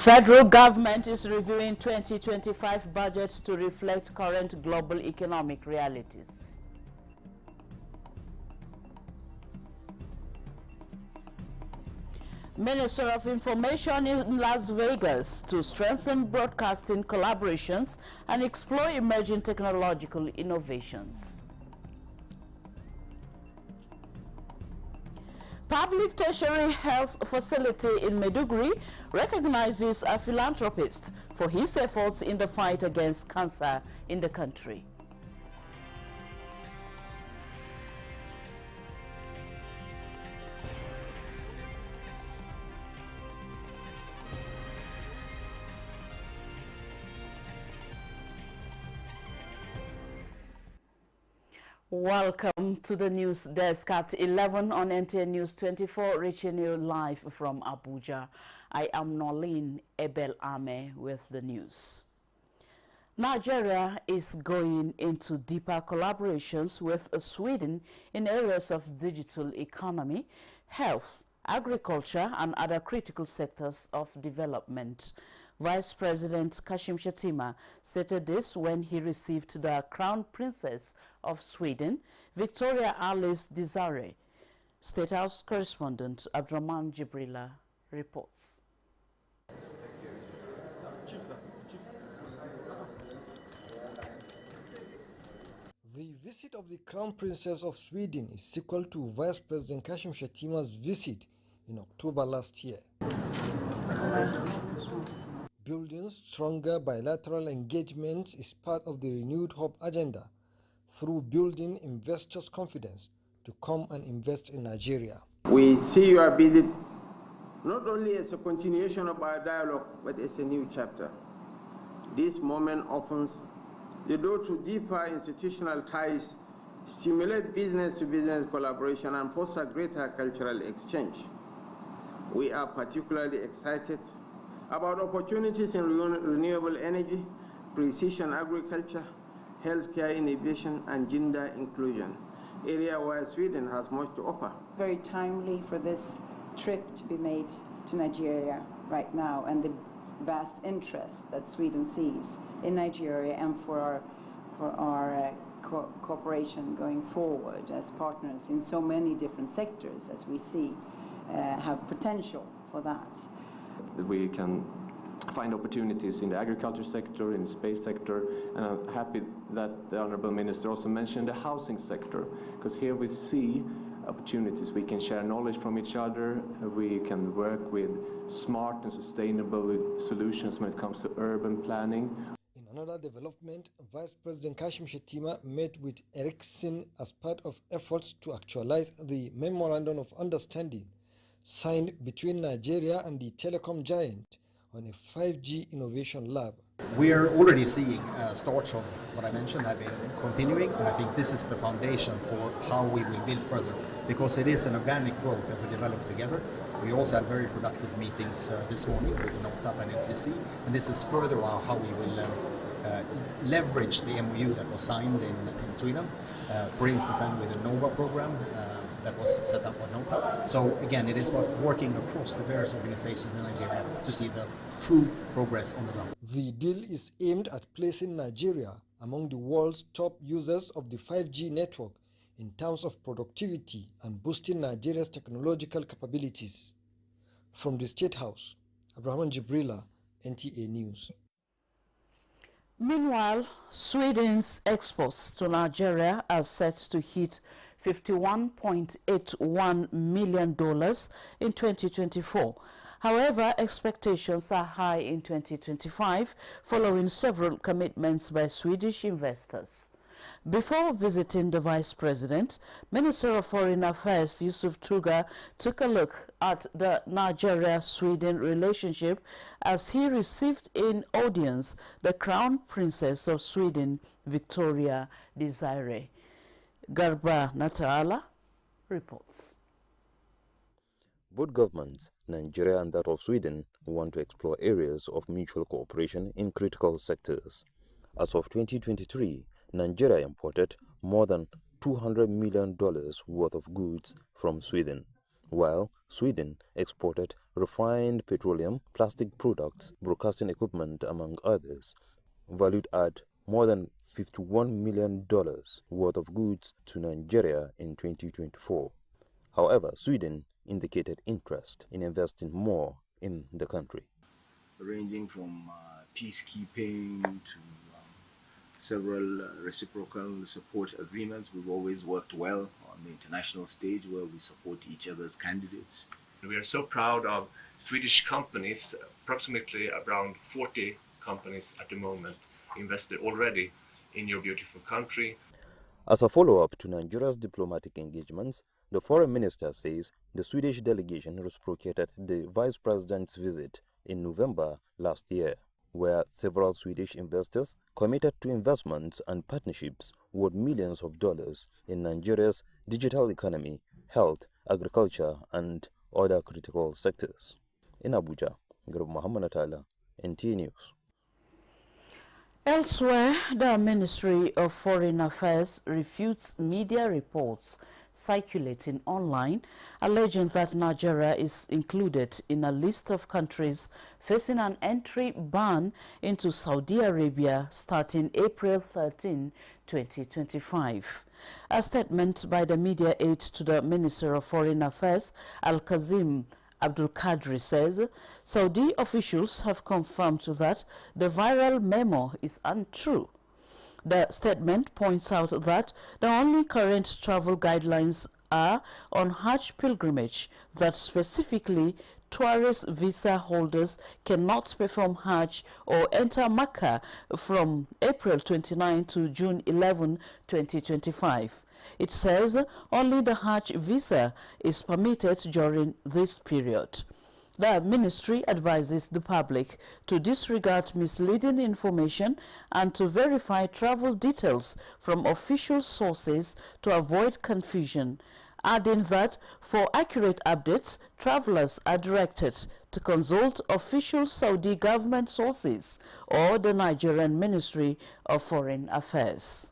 Federal government is reviewing 2025 budget to reflect current global economic realities. Minister of Information in Las Vegas to strengthen broadcasting collaborations and explore emerging technological innovations. Public tertiary health facility in Maiduguri recognizes a philanthropist for his efforts in the fight against cancer in the country. Welcome to the news desk at 11 on NTN News 24, reaching you live from Abuja. I am Nolene Ebel-Ame with the news. Nigeria is going into deeper collaborations with Sweden in areas of digital economy, health, agriculture, and other critical sectors of development. Vice President Kashim Shettima stated this when he received the Crown Princess of Sweden, Victoria Alice Desiree. State House correspondent Abdurrahman Jibrila reports. The visit of the Crown Princess of Sweden is sequel to Vice President Kashim Shettima's visit in October last year. Building stronger bilateral engagements is part of the renewed Hope agenda through building investors' confidence to come and invest in Nigeria. We see your visit not only as a continuation of our dialogue, but as a new chapter. This moment opens the door to deeper institutional ties, stimulate business-to-business collaboration, and foster greater cultural exchange. We are particularly excited about opportunities in renewable energy, precision agriculture, healthcare innovation, and gender inclusion, area where Sweden has much to offer. Very timely for this trip to be made to Nigeria right now, and the vast interest that Sweden sees in Nigeria and for our cooperation going forward as partners in so many different sectors, as we see have potential for that. We can find opportunities in the agriculture sector, in the space sector, and I'm happy that the Honourable Minister also mentioned the housing sector, because here we see opportunities. We can share knowledge from each other, we can work with smart and sustainable solutions when it comes to urban planning. In another development, Vice President Kashim Shettima met with Ericsson as part of efforts to actualize the Memorandum of Understanding signed between Nigeria and the telecom giant on a 5G innovation lab. We are already seeing starts of what I mentioned have been continuing, and I think this is the foundation for how we will build further, because it is an organic growth that we develop together. We also had very productive meetings this morning with NOTAP and NCC, and this is further how we will leverage the MOU that was signed in Sweden, for instance, and with the NOVA program that was set up on NOTAP. So again, it is about working across the various organizations in Nigeria to see the true progress on the ground. The deal is aimed at placing Nigeria among the world's top users of the 5G network in terms of productivity and boosting Nigeria's technological capabilities. From the State House, Abraham Jibrila, NTA News. Meanwhile, Sweden's exports to Nigeria are set to hit $51.81 million in 2024. However, expectations are high in 2025 following several commitments by Swedish investors. Before visiting the Vice President, Minister of Foreign Affairs Yusuf Tuga took a look at the Nigeria-Sweden relationship as he received in audience the Crown Princess of Sweden, Victoria Desiree. Garba Natala reports. Both governments, Nigeria and that of Sweden, want to explore areas of mutual cooperation in critical sectors. As of 2023, Nigeria imported more than $200 million worth of goods from Sweden. while Sweden exported refined petroleum, plastic products, broadcasting equipment, among others, valued at more than $51 million worth of goods to Nigeria in 2024. However, Sweden indicated interest in investing more in the country. Ranging from peacekeeping to several reciprocal support agreements. We've always worked well on the international stage where we support each other's candidates. We are so proud of Swedish companies, approximately around 40 companies at the moment invested already in your beautiful country. As a follow-up to Nigeria's diplomatic engagements, the foreign minister says the Swedish delegation reciprocated the vice president's visit in November last year, where several Swedish investors committed to investments and partnerships worth millions of dollars in Nigeria's digital economy, health, agriculture, and other critical sectors. In Abuja, Garib Muhammad Atala, NTA News. Elsewhere, the Ministry of Foreign Affairs refutes media reports circulating online, alleging that Nigeria is included in a list of countries facing an entry ban into Saudi Arabia starting April 13, 2025. A statement by the media aide to the Minister of Foreign Affairs, Al-Kazim Abdul Qadri, says Saudi officials have confirmed that the viral memo is untrue. The statement points out that the only current travel guidelines are on Hajj pilgrimage, that specifically tourist visa holders cannot perform Hajj or enter Mecca from April 29 to June 11, 2025. It says only the Hajj visa is permitted during this period. The ministry advises the public to disregard misleading information and to verify travel details from official sources to avoid confusion, adding that for accurate updates, travelers are directed to consult official Saudi government sources or the Nigerian Ministry of Foreign Affairs.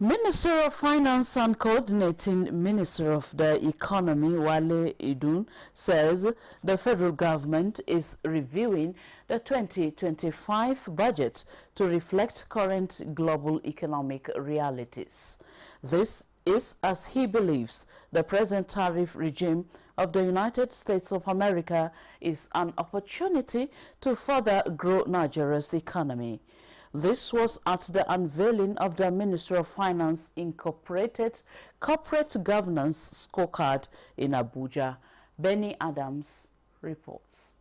Minister of Finance and Coordinating Minister of the Economy, Wale Edun, says the federal government is reviewing the 2025 budget to reflect current global economic realities. This is as he believes the present tariff regime of the United States of America is an opportunity to further grow Nigeria's economy. This was at the unveiling of the Ministry of Finance Incorporated Corporate Governance Scorecard in Abuja. Benny Adams reports.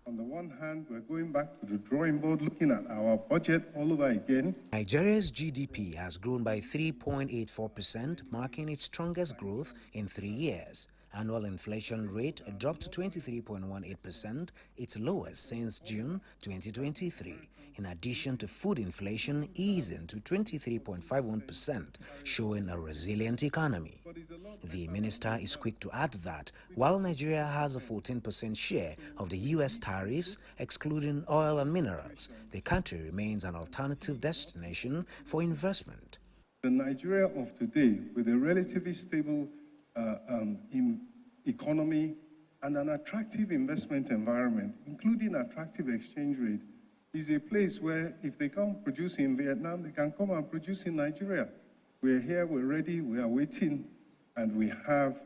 On the one hand, we're going back to the drawing board, looking at our budget all over again. Nigeria's GDP has grown by 3.84%, marking its strongest growth in 3 years. Annual inflation rate dropped to 23.18%, its lowest since June 2023. In addition to food inflation easing to 23.51%, showing a resilient economy. The minister is quick to add that while Nigeria has a 14% share of the U.S. tariffs, excluding oil and minerals, the country remains an alternative destination for investment. The Nigeria of today, with a relatively stable economy and an attractive investment environment, including attractive exchange rate, is a place where if they can't produce in Vietnam, they can come and produce in Nigeria. We're here, we're ready, we are waiting, and we have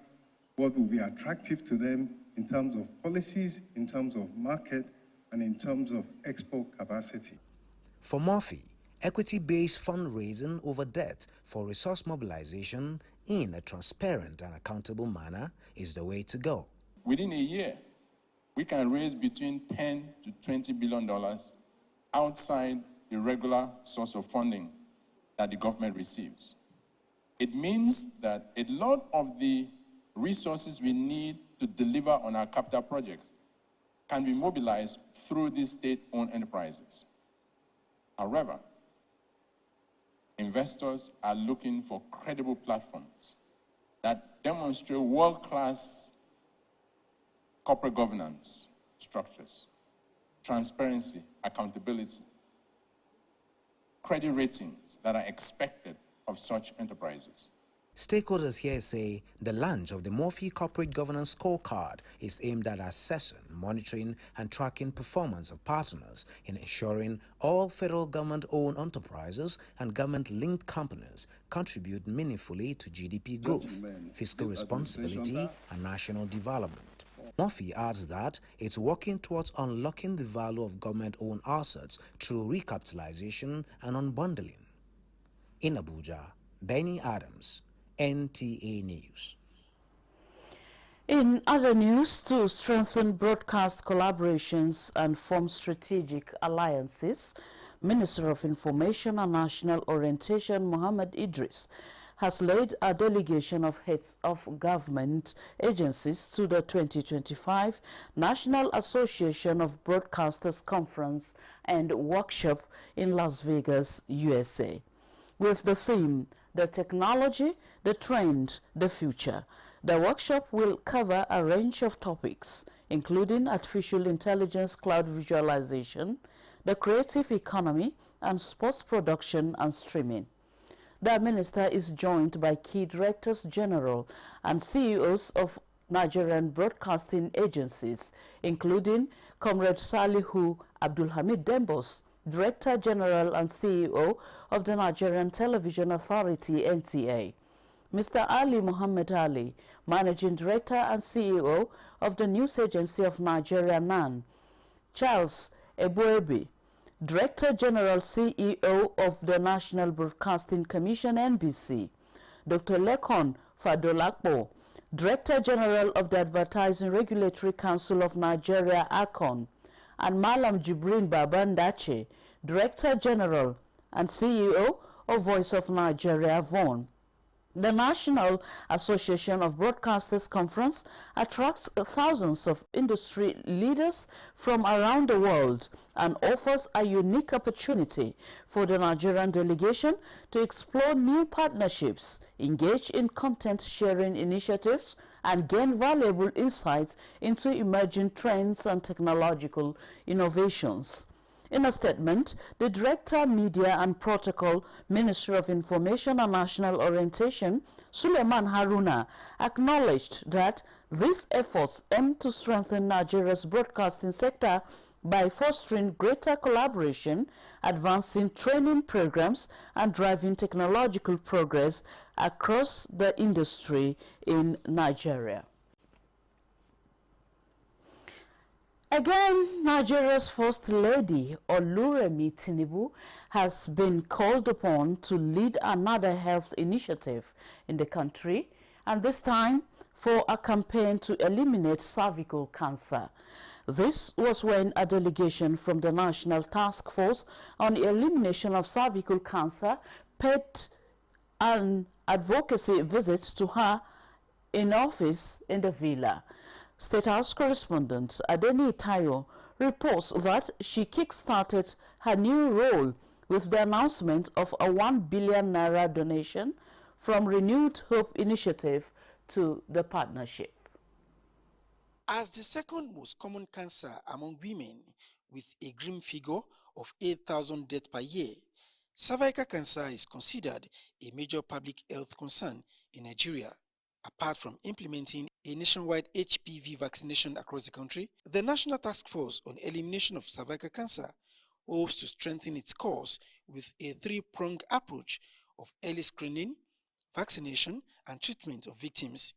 what will be attractive to them in terms of policies, in terms of market, and in terms of export capacity. For Murphy, equity-based fundraising over debt for resource mobilization in a transparent and accountable manner is the way to go. Within a year, we can raise between $10 to $20 billion outside the regular source of funding that the government receives. It means that a lot of the resources we need to deliver on our capital projects can be mobilized through these state-owned enterprises. However, investors are looking for credible platforms that demonstrate world-class corporate governance structures, transparency, accountability, credit ratings that are expected of such enterprises. Stakeholders here say the launch of the Murphy Corporate Governance Scorecard is aimed at assessing, monitoring, and tracking performance of partners in ensuring all federal government-owned enterprises and government-linked companies contribute meaningfully to GDP growth, fiscal responsibility, and national development. Murphy adds that it's working towards unlocking the value of government-owned assets through recapitalization and unbundling. In Abuja, Benny Adams, NTA News. In other news, to strengthen broadcast collaborations and form strategic alliances, Minister of Information and National Orientation Mohammed Idris has led a delegation of heads of government agencies to the 2025 National Association of Broadcasters Conference and Workshop in Las Vegas, USA, with the theme, The Technology, the Trend, the Future. The workshop will cover a range of topics, including artificial intelligence, cloud visualization, the creative economy, and sports production and streaming. The minister is joined by key directors general and CEOs of Nigerian broadcasting agencies, including Comrade Salihu Abdulhamid Dembos, Director General and CEO of the Nigerian Television Authority, NTA, Mr. Ali Muhammad Ali, Managing Director and CEO of the News Agency of Nigeria, NAN, Charles Ebuebi, Director General CEO of the National Broadcasting Commission, NBC, Dr. Lekon Fadolakpo, Director General of the Advertising Regulatory Council of Nigeria, ACON, and Malam Jibrin Babandache, Director General and CEO of Voice of Nigeria, VON. The National Association of Broadcasters Conference attracts thousands of industry leaders from around the world and offers a unique opportunity for the Nigerian delegation to explore new partnerships, engage in content sharing initiatives, and gain valuable insights into emerging trends and technological innovations. In a statement, the Director, Media and Protocol, Ministry of Information and National Orientation, Suleiman Haruna, acknowledged that these efforts aim to strengthen Nigeria's broadcasting sector by fostering greater collaboration, advancing training programs, and driving technological progress across the industry in Nigeria. Again, Nigeria's First Lady, Oluremi Tinubu, has been called upon to lead another health initiative in the country, and this time for a campaign to eliminate cervical cancer. This was when a delegation from the National Task Force on the Elimination of Cervical Cancer paid an advocacy visit to her in office in the villa. State House correspondent Adeni Tayo reports that she kick-started her new role with the announcement of a 1 billion naira donation from Renewed Hope Initiative to the partnership. As the second most common cancer among women, with a grim figure of 8,000 deaths per year, cervical cancer is considered a major public health concern in Nigeria. Apart from implementing a nationwide HPV vaccination across the country, the National Task Force on Elimination of Cervical Cancer hopes to strengthen its cause with a three-pronged approach of early screening, vaccination, and treatment of victims.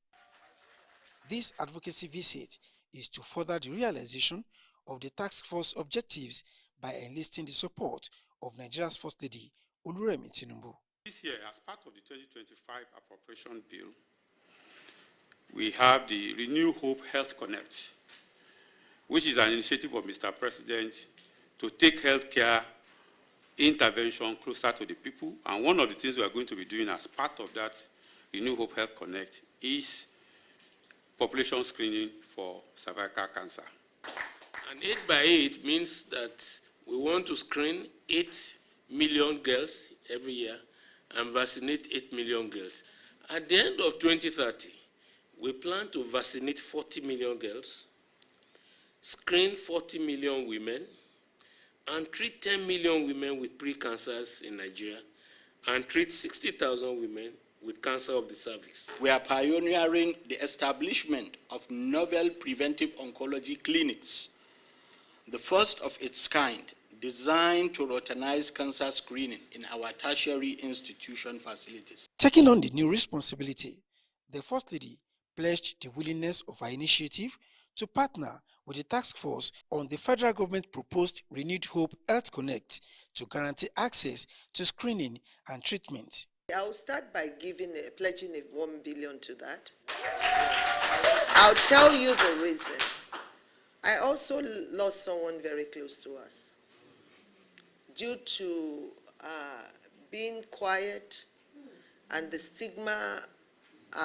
This advocacy visit is to further the realization of the task force objectives by enlisting the support of Nigeria's First Lady, Oluremi Tinubu. This year, as part of the 2025 appropriation bill, we have the Renew Hope Health Connect, which is an initiative of Mr. President to take healthcare intervention closer to the people. And one of the things we are going to be doing as part of that Renew Hope Health Connect is population screening for cervical cancer. And 8 by 8 means that we want to screen 8 million girls every year and vaccinate 8 million girls. At the end of 2030, we plan to vaccinate 40 million girls, screen 40 million women, and treat 10 million women with pre-cancers in Nigeria, and treat 60,000 women with cancer of the cervix. We are pioneering the establishment of novel preventive oncology clinics, the first of its kind, designed to routinize cancer screening in our tertiary institution facilities. Taking on the new responsibility, the First Lady pledged the willingness of our initiative to partner with the task force on the federal government proposed Renewed Hope Health Connect to guarantee access to screening and treatment. I'll start by pledging $1 billion to that. I'll tell you the reason. I also lost someone very close to us due to being quiet and the stigma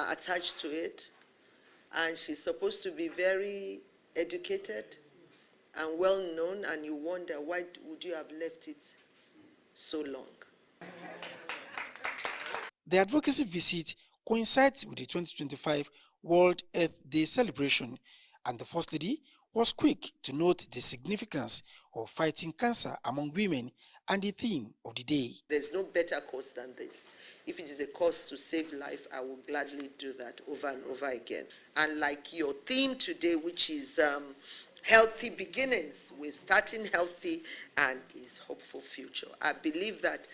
attached to it. And she's supposed to be very educated and well known, and you wonder, why would you have left it so long? The advocacy visit coincides with the 2025 World Earth Day celebration, and the First Lady was quick to note the significance of fighting cancer among women and the theme of the day. There's no better cause than this. If it is a cause to save life, I will gladly do that over and over again. And like your theme today, which is healthy beginnings, we're starting healthy and is hopeful future. I believe that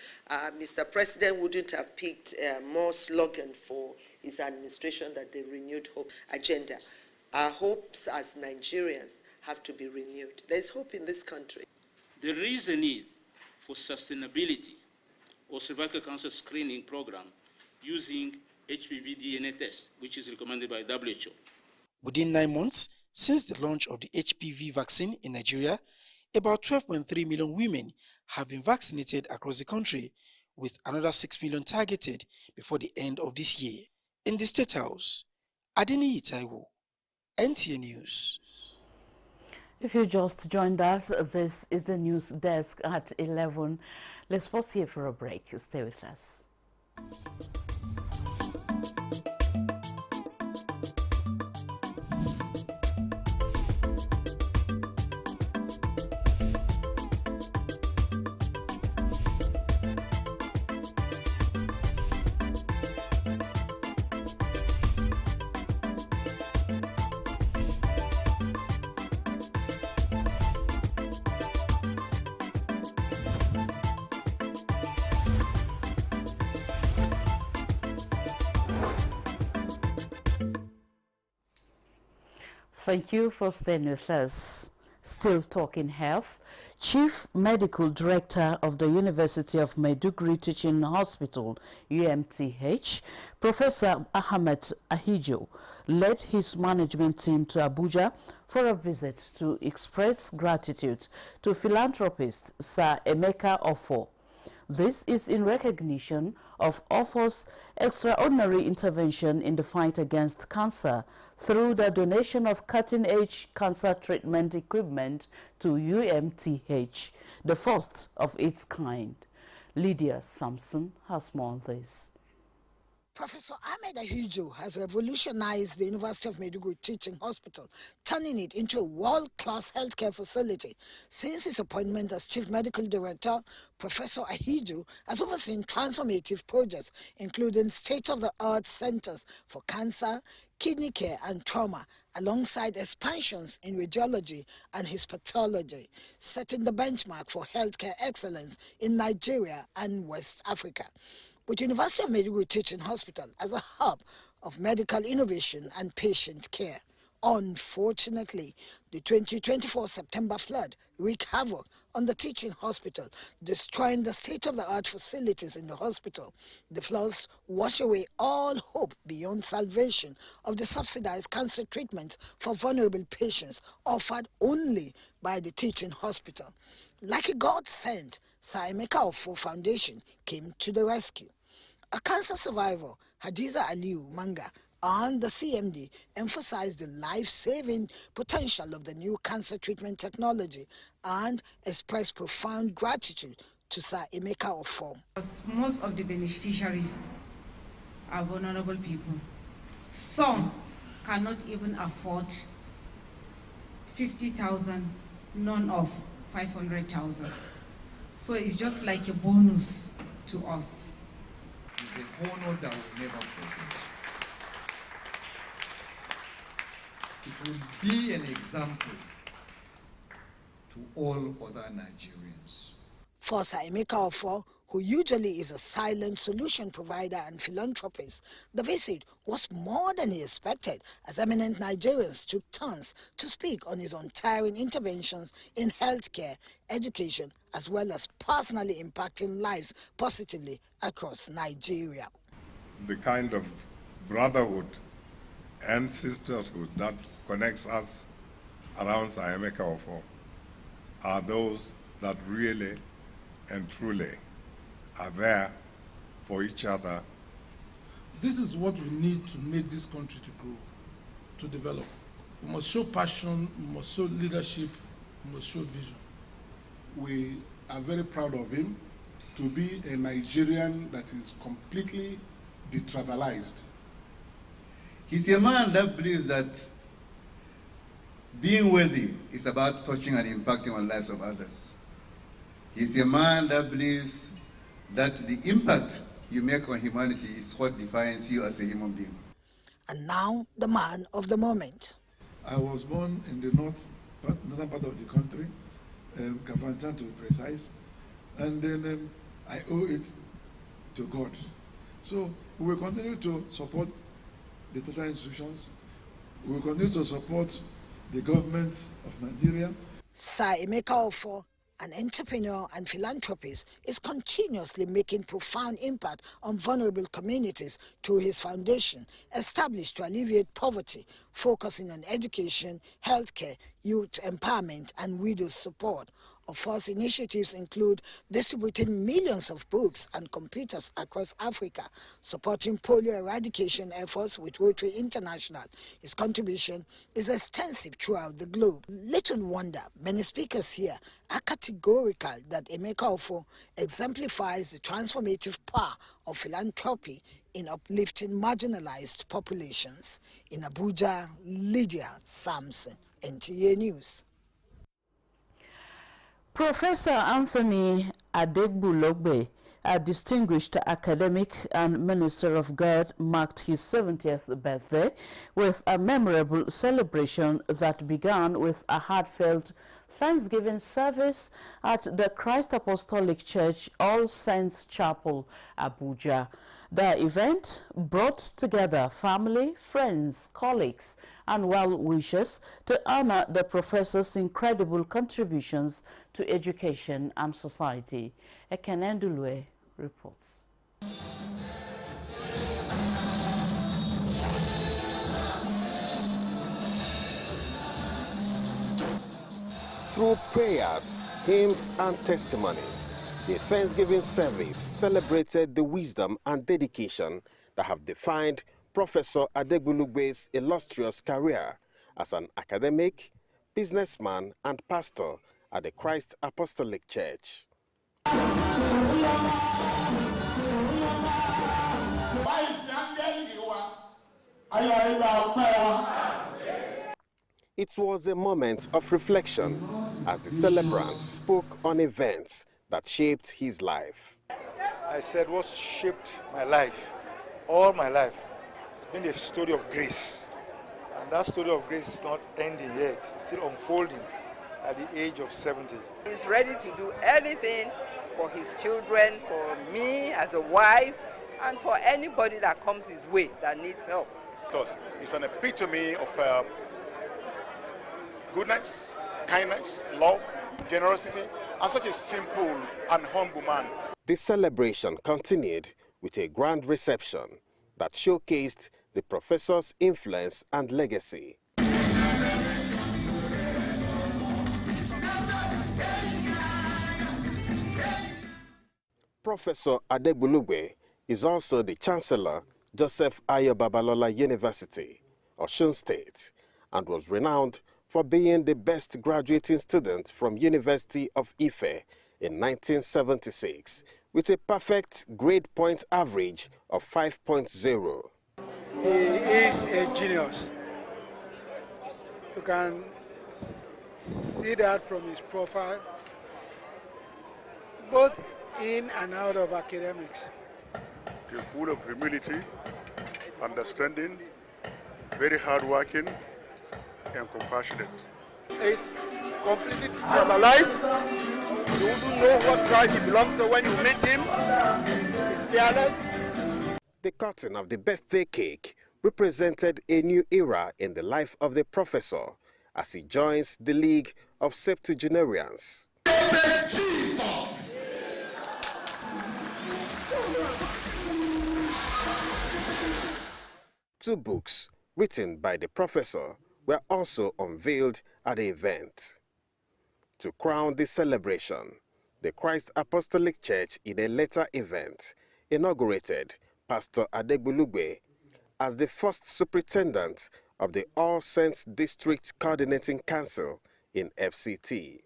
Mr. President wouldn't have picked more slogan for his administration than the Renewed Hope agenda. Our hopes as Nigerians have to be renewed. There's hope in this country. There is a need for sustainability or cervical cancer screening program using HPV DNA test, which is recommended by WHO. Within 9 months since the launch of the HPV vaccine in Nigeria, about 12.3 million women have been vaccinated across the country, with another 6 million targeted before the end of this year. In the State House, Adeniyi Taiwo, NTA News. If you just joined us, this is the news desk at 11. Let's pause here for a break. Stay with us. Thank you for staying with us. Still talking health. Chief Medical Director of the University of Maiduguri Teaching Hospital, UMTH, Professor Ahmed Ahijo, led his management team to Abuja for a visit to express gratitude to philanthropist Sir Emeka Offor. This is in recognition of Offor's extraordinary intervention in the fight against cancer through the donation of cutting-edge cancer treatment equipment to UMTH, the first of its kind. Lydia Sampson has more on this. Professor Ahmed Ahijo has revolutionized the University of Maiduguri Teaching Hospital, turning it into a world-class healthcare facility. Since his appointment as Chief Medical Director, Professor Ahijo has overseen transformative projects, including state-of-the-art centers for cancer, kidney care and trauma, alongside expansions in radiology and histopathology, setting the benchmark for healthcare excellence in Nigeria and West Africa. With University of Maiduguri Teaching Hospital as a hub of medical innovation and patient care. Unfortunately, the 2024 September flood wreaked havoc on the teaching hospital, destroying the state-of-the-art facilities in the hospital. The floods washed away all hope beyond salvation of the subsidized cancer treatment for vulnerable patients offered only by the teaching hospital. Like a godsend, Sir Emeka Offor Foundation came to the rescue. A cancer survivor, Hadiza Aliu Manga, and the CMD emphasized the life-saving potential of the new cancer treatment technology and expressed profound gratitude to Sir Emeka Offor. Most of the beneficiaries are vulnerable people. Some cannot even afford 50,000, none of 500,000. So it's just like a bonus to us. is a honor that we'll never forget. It will be an example to all other Nigerians. For Sir Emeka Ofor, who usually is a silent solution provider and philanthropist, the visit was more than he expected, as eminent Nigerians took turns to speak on his untiring interventions in healthcare, education, as well as personally impacting lives positively across Nigeria. The kind of brotherhood and sisterhood that connects us around Sir Emeka Ofor are those that really and truly are there for each other. This is what we need to make this country to grow, to develop. We must show passion, we must show leadership, we must show vision. We are very proud of him to be a Nigerian that is completely detribalized. He's a man that believes that being wealthy is about touching and impacting on the lives of others. He's a man that believes that the impact you make on humanity is what defines you as a human being. And now, the man of the moment. I was born in the northern part of the country, Kafanchan to be precise, and then I owe it to God. So we will continue to support the total institutions. We will continue to support the government of Nigeria. Sir Emeka Ofor, an entrepreneur and philanthropist, is continuously making profound impact on vulnerable communities through his foundation, established to alleviate poverty, focusing on education, healthcare, youth empowerment, and widows support. Ofor's initiatives include distributing millions of books and computers across Africa, supporting polio eradication efforts with Rotary International. His contribution is extensive throughout the globe. Little wonder many speakers here are categorical that Emeka Ofor exemplifies the transformative power of philanthropy in uplifting marginalized populations. In Abuja, Lydia Samson, NTA News. Professor Anthony Adegbulogbe, a distinguished academic and Minister of God, marked his 70th birthday with a memorable celebration that began with a heartfelt Thanksgiving service at the Christ Apostolic Church All Saints Chapel, Abuja. The event brought together family, friends, colleagues, and well-wishers to honor the professor's incredible contributions to education and society. Ekenendulwe reports. Through prayers, hymns, and testimonies, the Thanksgiving service celebrated the wisdom and dedication that have defined Professor Adegbulugbe's illustrious career as an academic, businessman, and pastor at the Christ Apostolic Church. It was a moment of reflection as the celebrants spoke on events that shaped his life. I said what shaped my life, all my life, it's been a story of grace. And that story of grace is not ending yet, it's still unfolding at the age of 70. He's ready to do anything for his children, for me as a wife, and for anybody that comes his way that needs help. It's an epitome of goodness, kindness, love, generosity, and such a simple and humble man. The celebration continued with a grand reception that showcased the professor's influence and legacy. Professor Adegbulugbe is also the Chancellor, Joseph Ayo Babalola University, Osun State, and was renowned for being the best graduating student from University of Ife in 1976 with a perfect grade point average of 5.0. He is a genius. You can see that from his profile, both in and out of academics. You're full of humility, understanding, very hardworking, and compassionate. It's completely destabilized. You wouldn't know what tribe he belongs to when you meet him. He's fearless. The cutting of the birthday cake represented a new era in the life of the professor as he joins the League of Septuagenarians. Jesus! 2 books written by the professor were also unveiled at the event. To crown the celebration, the Christ Apostolic Church in a later event inaugurated Pastor Adegbulugbe as the first superintendent of the All Saints District Coordinating Council in FCT.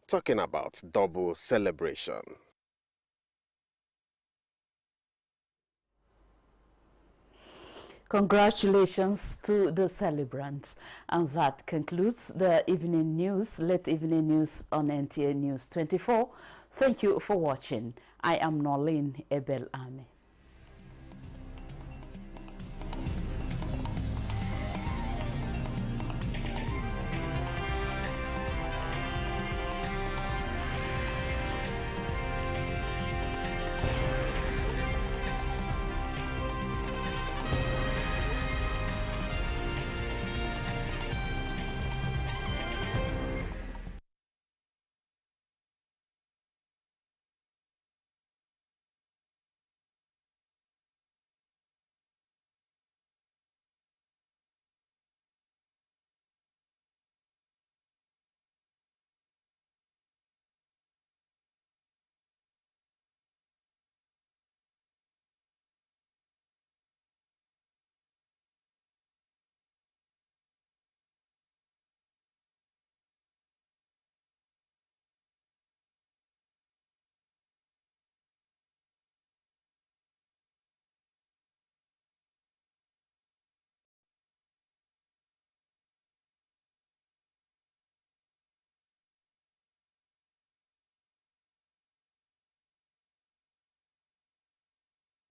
Talking about double celebration. Congratulations to the celebrants. And that concludes the evening news, late evening news on NTA News 24. Thank you for watching. I am Norlene Ebel Ame.